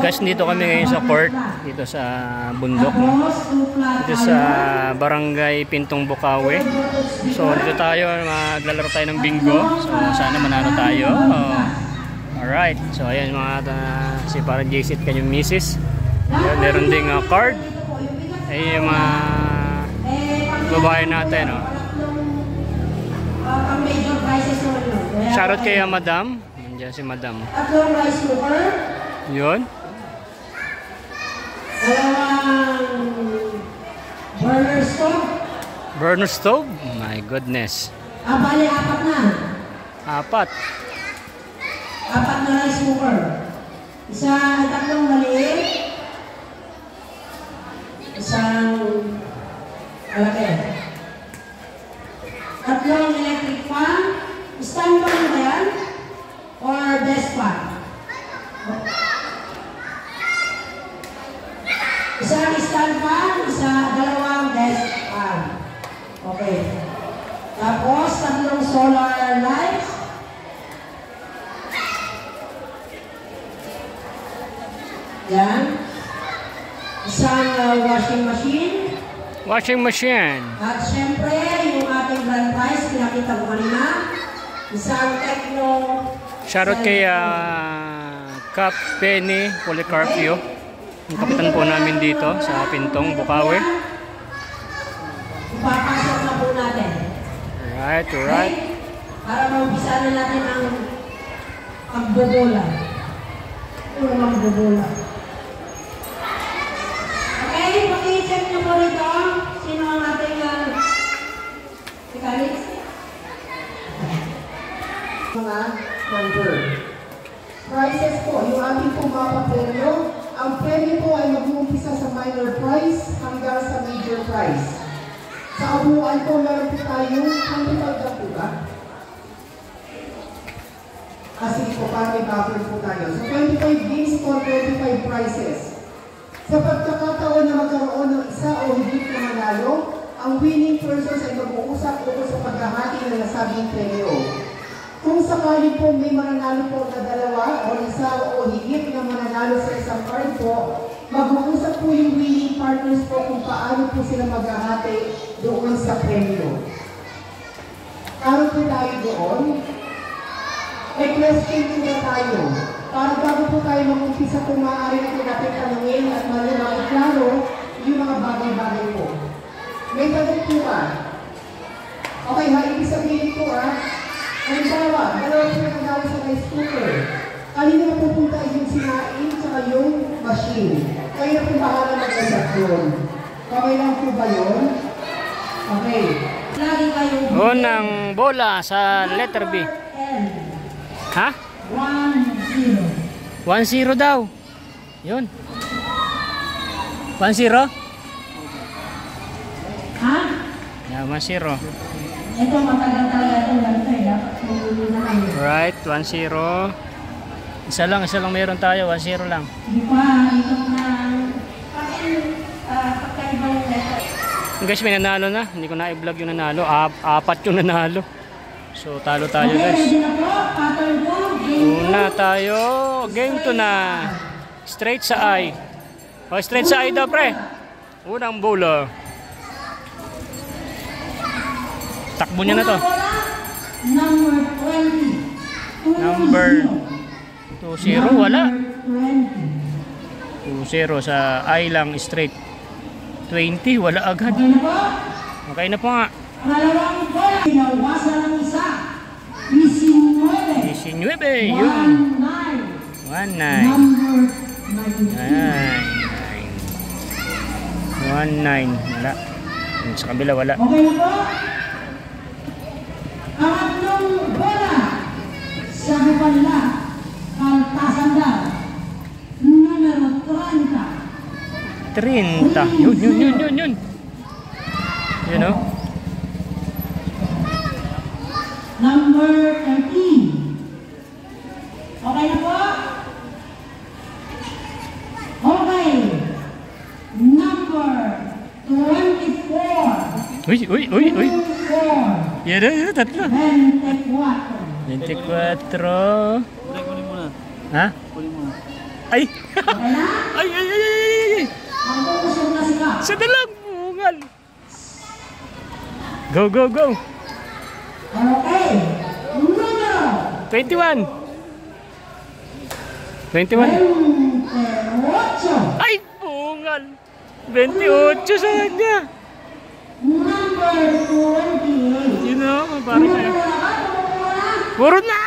Guys, dito kami ngayon sa court, dito sa bundok, no? Dito sa barangay Pintong Bukawi. So dito tayo, maglalaro tayo ng bingo. So sana manalo tayo. Alright, so ayan mga si parang JC at kanyang misis. Meron ding card. Ay yung mga babae natin, no? Shoutout kay madam. Nandiyan si madam. Yun. Burner stove. Burner stove? Oh my goodness. Bali, apat na. Apat na rice cooker. Tatlong maliit. Isang malaki. Tatlong electric fan. Stand fan ba yan? Or desk fan? Isang stand fan, dalawang desk fan. Okay. Tapos, tatlong solar lights. Yan. Isang washing machine. Washing machine. At syempre, yung ating grand prize, pinakita ko kanina. Isang Techno. Shoutout kay Cap Penny Policarpio. Ang kapitan po namin dito sa Pintong Bukawi. Ipapasok na po natin. Alright, alright. Para maumpisa na natin ang magbobola. Okay, pag-i-check nyo po rito. Sino ang ating mechanics? Mga number. Prices po, yung ating po mga premyo. Ang premyo po ay mag-uumpisa sa minor prize hanggang sa major prize. Sa abuan po, meron po tayo, ang pitagdag po ba? Sige po, para may buffer po tayo. So 25 games po, 25 prizes. Sa pagkakataon na magkaroon ng isa o higit na manalo, ang winning persons ay mag-uusap po sa paghahati ng nasabing premyo. Kung sakali po may mananalo po na dalawa o isa o higit na mananalo sa isang card po, mag-uusap po yung winning partners po kung paano po sila maghahati doon sa premyo. Para po tayo doon, may question po na tayo. Para bago po tayo mag-umpisa kung maaari natin natin tanungin at klaro yung mga bagay-bagay po. May tanong po ba? Okay ha, ibig sabihin po halimbawa, dalawa po nagdala sa rice cooker. Kanina na pupunta yung sinain at yung machine. Kayo na po bahala mag-asap yun. Okay lang po ba yun? Okay. Unang bola sa letter B. Ha? 1-0. 1-0 daw. Yun. 1-0? Ha? Yeah, 1-0. Ito matagal talaga itong ganito dapat muli na kayo. Right, 1-0. Isa lang meron tayo, 1-0 lang. Hindi pa, ikot na pagkaibang letter. Guys, may nanalo na. Hindi ko na i-vlog yung nanalo. Apat yung nanalo. So, talo tayo guys. Okay, ready na po. Pattern po. Una tayo. Game 2 na. Straight sa eye. O, straight sa eye daw, pre. Unang bola. Takbo niya na to. Number 20. Number 2-0. Wala. 2-0 sa eye lang straight. 20. Wala agad. Okay na po. Okay na po nga. Pangalawang bola. Pinawasan ng isa. 19. 19. Yun. 1-9. Number 19. 1-9. Wala. Sa kabila wala. Okay na po. Pangatlong bola. Sa Bupala. Kaltasanda. Numero 30. 30. Yun. Yun o. Number 13. Okay na po? Okay. Number 24. Uy. 24. Yan, tatlo. 24. 24. Ha? Ay! Okay na? Ay, ay, ay, ay, ay! Magpupusun na sila. Isa na lang! Bungal! Go, go, go! Okay. Numero 21! 21! 28. Ay! Bungal! 28 sa kanya! Number 28. Yun o, parang sa'yo. Puro na!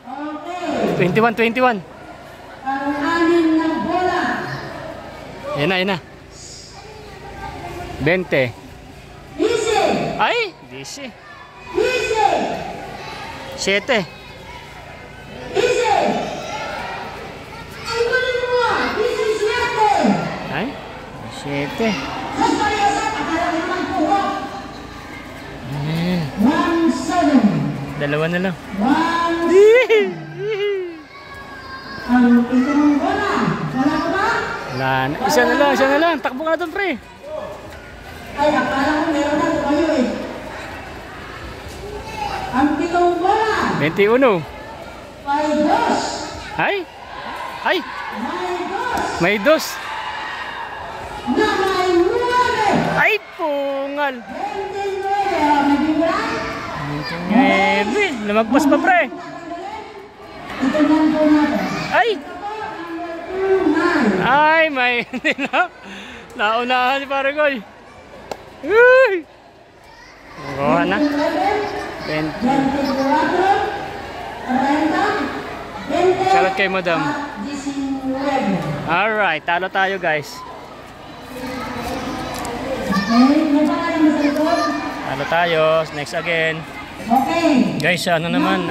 Okay. 21, 21. Ang anim na bola. Yan na, yan na. 20. Easy. Ay! 10. Easy. 7. Easy. Ay, galing mo ah. Easy, swerte. Ay! 7. Sa pariyasan, akala ko naman puho. Ayan. 1-7. Dalawa na lang. 1-7. Ang itong bola. Wala ko ba? Wala na. Isa na lang. Takbo ka na doon, pre. Ay, akala ko meron na kayo eh. Ang pitong bola. 21. May dos. Ay! Ay! May dos. May 2. Na may 9. Ay! Pungal! 29. Nagbibilang? 29. Lumagpas pa, pre. Ito na po natin. Ay! Number 9. Ay! May... Naunahan ni Paragoy. Uy! Kuha na. 20. 24. Shoutout kay Madam. 19. Alright, talo tayo guys. Okay, may pangalan mo sa likod? Talo tayo. Next again. Okay. Guys, ano naman,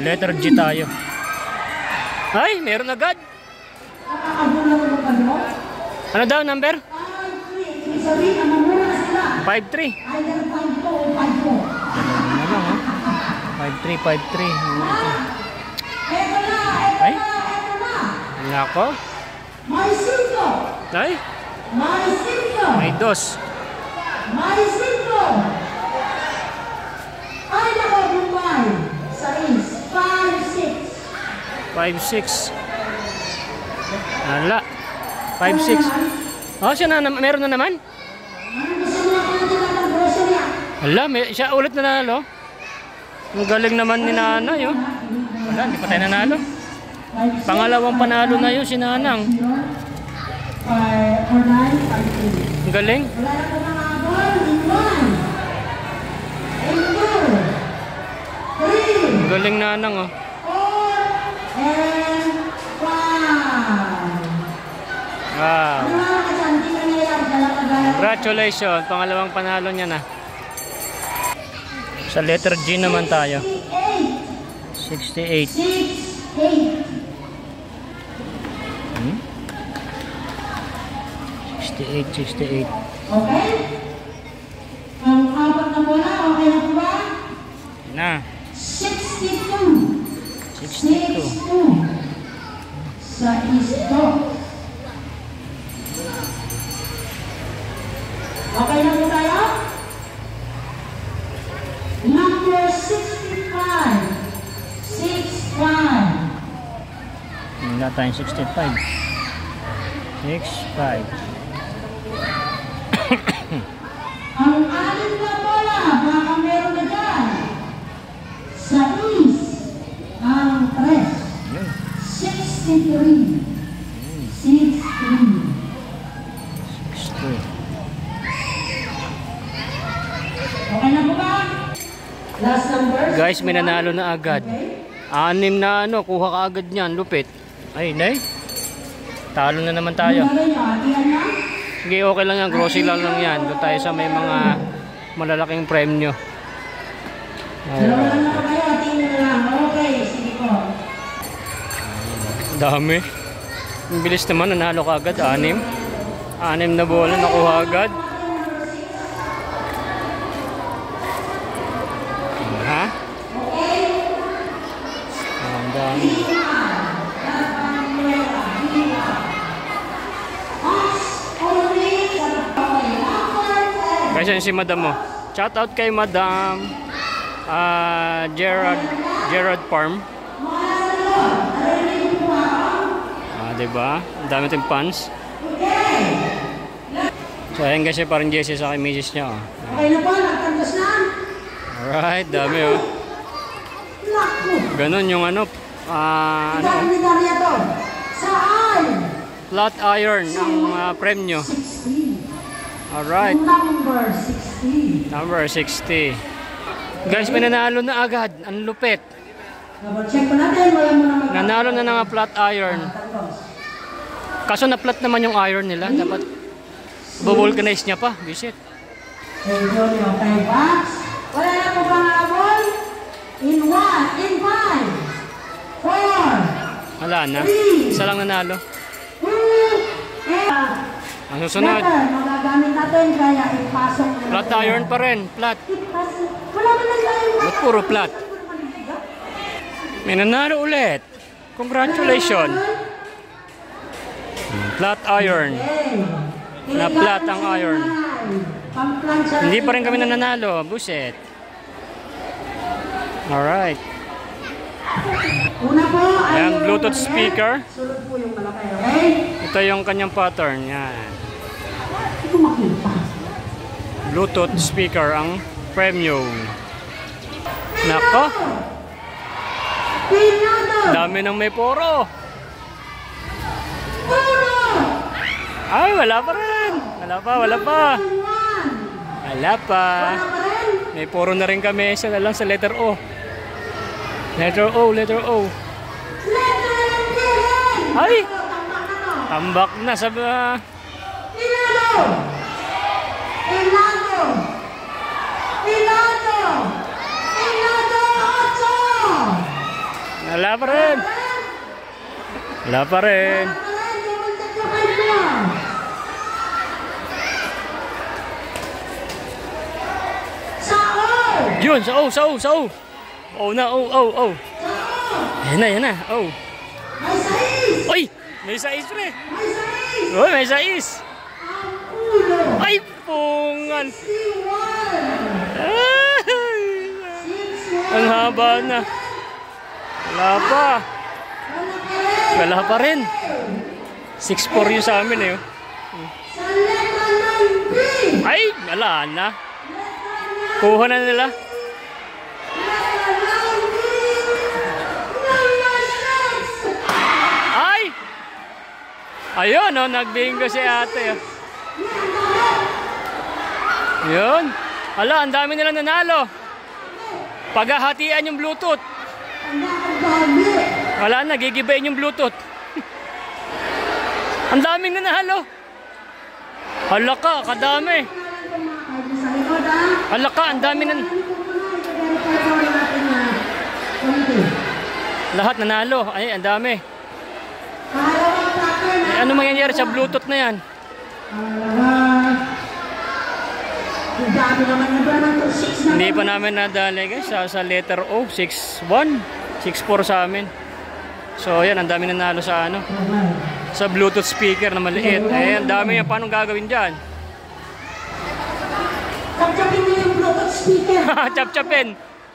letter G tayo. Ay, meron agad. Nakakabulan mo ba doon? Ano daw, number? 5-3. Ibig sabihin, ang mamuna na sila. 5-3. Either 5-2 o 5-4. Ano lang, ha? 5-3, 5-3. Eto na, Ay. eto na. Nako. May 5. Ay, May 5. may 2. May 5. Ay, nako, Mumbai. 6, 5, 6. 5-6. Wala. 5-6. Oh, siya na, meron na naman. Ano gusto mo ako natin ng grocery? Wala, siya ulit nanalo. Ang galing naman ni Nanay, oh. Wala, hindi pa tayo nanalo. Pangalawang panalo na yun si Nanang. 5 or 9, 5, 2. Ang galing. Wala na po mga abon. In 1. In 2. 3. Ang galing Nanang, oh. 4 and 5. Wow. Ano mga kasanti ka nila yung dala-dala? Congratulations, pangalawang panalo niya na. Sa letter G naman tayo. 68. 68. 68. Okay? Ang apat na bola, okay na po ba? Na. 62. 62. 62. Sa isdo. Okay na po tayo? Number 65. 65. Wala tayong 65. 65. Ang anim na bola, baka meron na dyan. Sa is, ang 3. Yun. 63. 63. 62. Okay na po ba? Last number. Guys, may nanalo na agad. Okay. 6 na ano, kuha ka agad niyan, lupit. Ay, nay. Talo na naman tayo. Ano nyo, atihan na? Sige, okay lang yan. Grocery lang yan. Doon tayo sa may mga malalaking premyo. Dalawa lang naman kayo, atihan nyo lang. Okay, sige po. Dami. Ang bilis naman, nanalo ka agad. 6. 6 na bola, nakuha agad. Ha? Ang dami. Guys, yan si madam mo. Shout out kay madam Gerard Farm. Diba? Ang dami itong pants. So, ayan guys, parang jersey sa kay misis niya. Oh. Okay na po, nagtandas na. Alright, dami oh. Ganon yung ano. Dami na to. Saan? Flat iron ang premyo. 60. Alright. Number 60. Number 60. Guys, may nanalo na agad. Ang lupit. Double check po natin. Wala mo naman. Nanalo na ng flat iron. Kaso na-flat naman yung iron nila. Dapat bu-vulcanize niya pa. Visit. Thank you, okay, box. Wala na po bang habol? In 1, in 5, 4, Wala na. Isa lang nanalo. 2, Ang susunod. magagamit natin kaya ipasok. Flat iron pa rin. Flat. Wala man lang tayo. Ba't puro flat? May nanalo ulit. Congratulations. Flat iron. Na flat ang iron. Hindi pa rin kami nananalo. Buset. Alright. Una po ay Ayan, Bluetooth speaker. Sulod po yung malaki, okay? Ito yung kanyang pattern. Yan. Hindi ko makita. Bluetooth speaker ang premium. Nako. Pinado! Dami ng may poro. Uno! Ay, wala pa rin. Wala pa. Wala pa. Wala pa rin? May poro na rin kami. Isa na lang sa letter O. Letter O, letter O. Ay! Tambak na sa... Pinado! Pinado! Pinado! Pinado! 8! Wala pa rin. Wala pa rin. Sa O! Yun, sa O, sa O, sa O. O na, O, O, O. Yan na, yan na. O. May 6! Uy! May sais pre. May 6! Uy, may sais. Ang ulo! Ay, pungal. 61! Ay, ang haba na. Wala pa. Wala pa rin. 6'4 yung sa amin eh. Sa letra ng B! Ay, wala na. Kuha na nila. Letra ng B! Number 6! Ay! Ayun, oh, nagbingo si ate. Oh. Yun. Hala, ang dami nilang nanalo. Paghahatian yung Bluetooth. Wala na, gigibayin yung Bluetooth. Ang daming nanalo. Hala ka, kadami. Hala ka, ang dami nan... Lahat nanalo. Ay, ang dami. Eh, ano mangyayari sa Bluetooth na yan? Hindi pa namin nadali guys sa letter O. 6'1", 6'4 sa amin. So yan, ang dami nanalo sa ano, sa Bluetooth speaker na maliit. Eh, ang dami yan. Paano gagawin dyan? Chap-chapin mo yung Bluetooth speaker. Chap-chapin.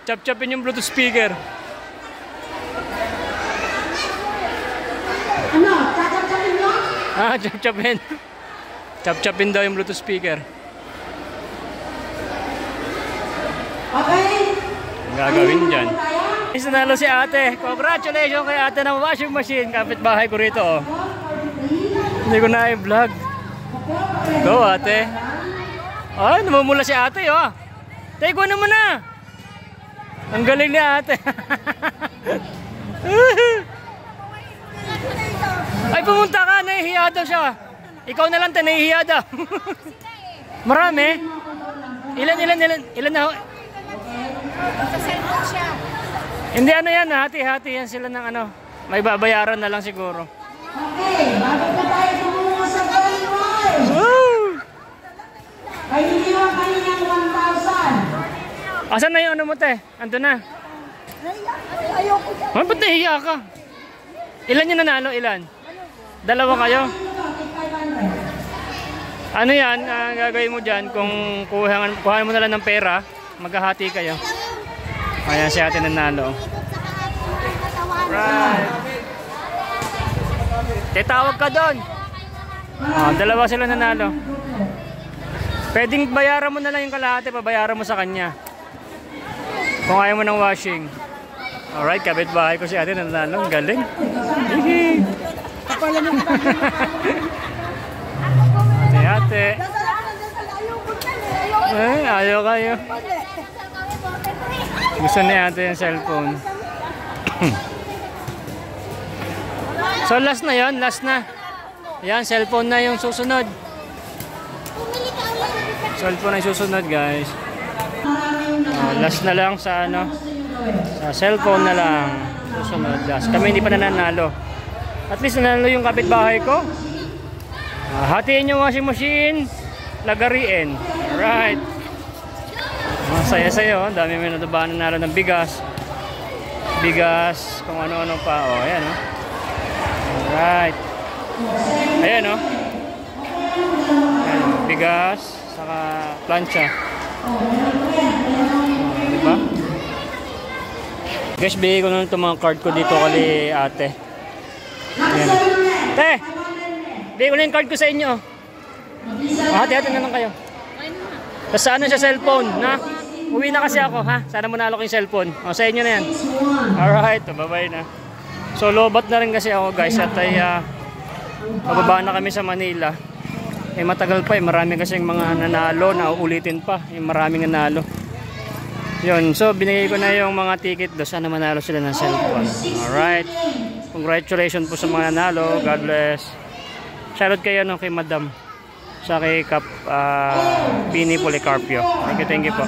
Chap-chapin yung Bluetooth speaker. Ano? Chap-chapin mo? Chap-chapin. Chap-chapin daw yung Bluetooth speaker. Okay. Ang gagawin dyan. Nanalo si ate. Congratulations kay ate ng washing machine. Kapitbahay ko rito. Oh. Hindi ko na i-vlog. Go ate. Ay, namumula si ate. Oh. Take one naman na. Ang galing ni ate. Ay, pumunta ka. Nahihiya daw siya. Ikaw na lang, nahihiya daw. Marami. Ilan na? Sa cellphone siya. Hindi ano yan, hati-hati yan sila ng ano. May babayaran na lang siguro. Okay, bago pa tayo tumungo sa Panginoon. Woo! Ay, hindi mo kaninang 1,000. Asan na yung ano mo te? Ando na. Ayoko dyan. Ay, ba't nahihiya ka? Ilan yung nanalo? Ilan? Dalawa kayo? Ano yan? Gagawin mo dyan kung kuhaan mo na lang ng pera, maghahati kayo. Ayan si ate nanalo. Right. Tawag ka doon. Oh, dalawa sila nanalo. Pwedeng bayaran mo na lang yung kalahati, pabayaran mo sa kanya. Kung ayaw mo ng washing. Alright, kapitbahay ko si ate nanalo. Ang galing. Hihi. Ate. Ayaw kayo. Gusto ni ate yung cellphone. So last na yon, last na. Yan, cellphone na yung susunod. Cellphone na yung susunod, guys. Last na lang sa ano. Sa cellphone na lang. Susunod. Kami hindi pa nanalo. At least nanalo yung kapitbahay ko. Hatiin yung washing machine. Lagariin. Alright. Saya-saya, oh. Dami may natabahan na nanalo ng bigas. Bigas, kung ano-ano pa. O, ayan, oh. Alright. Ayan, oh. Ayan, bigas, saka plancha. Diba? Guys, bigay ko na itong mga card ko dito kali ate. Ayan. Te! Bigay ko na yung card ko sa inyo. Hati-hati na lang kayo. Tapos sa ano sa cellphone, na? Uwi na kasi ako, ha? Sana manalo ko yung cellphone. O, sa inyo na yan. Alright, bye-bye na. So, lobat na rin kasi ako, guys. At ay, mababa na kami sa Manila. Eh, matagal pa eh. Marami kasing mga nanalo na uulitin pa. Eh, maraming nanalo. Yun. So, binigay ko na yung mga ticket do. Sana manalo sila ng cellphone. Alright. Congratulations po sa mga nanalo. God bless. Shoutout kayo no, kay Madam. Sa kay Pini Policarpio. Thank you po.